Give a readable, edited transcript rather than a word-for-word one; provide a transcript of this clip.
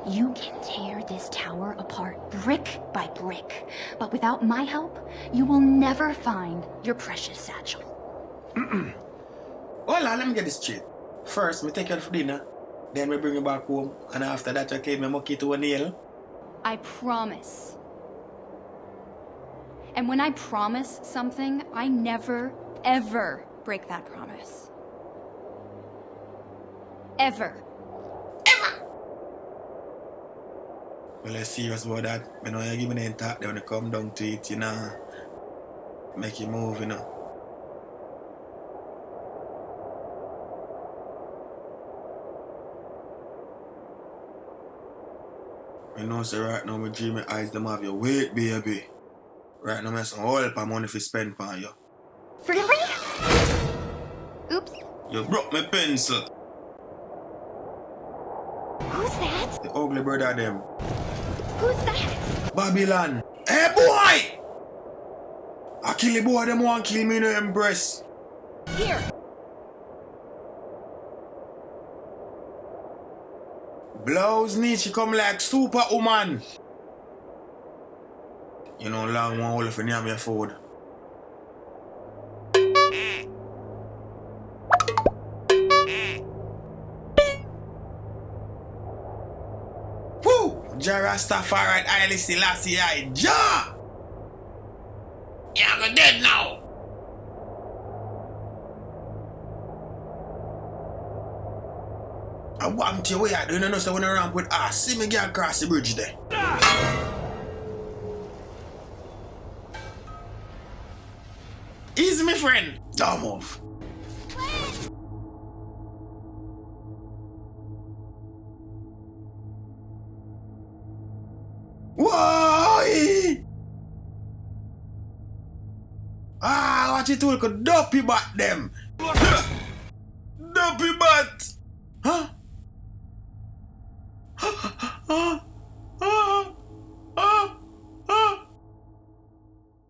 You can tear this tower apart brick by brick, but without my help, you will never find your precious satchel. Hold on, let me get this straight. First, me take you out for dinner, then we bring you back home, and after that, you keep me monkey to a nail. I promise. And when I promise something, I never, ever break that promise. Ever. Well, let's serious about that. I know you give me the talk, then when you come down to it, you know, make you move, you know. You know, so right now, my dreamy eyes, them have your weight, baby. Right now, I have some whole heap of money to spend on you. Really? Oops. You broke my pencil. Who's that? The ugly brother of them. Who's that? Babylon. Hey, boy! I kill the boy, them want kill me in the embrace. Here. Blouse need she come like superwoman. You know, long one hole if you name your food. Woo! Jarastafari Haile Selassie I Ja! You're dead now! I want you where you doing, you know, so when I ramp with ass, see me get across the bridge there. Easy, my friend. Don't move. Why? Ah, what you told could dopey bat them. Dopey bat. Huh? Huh?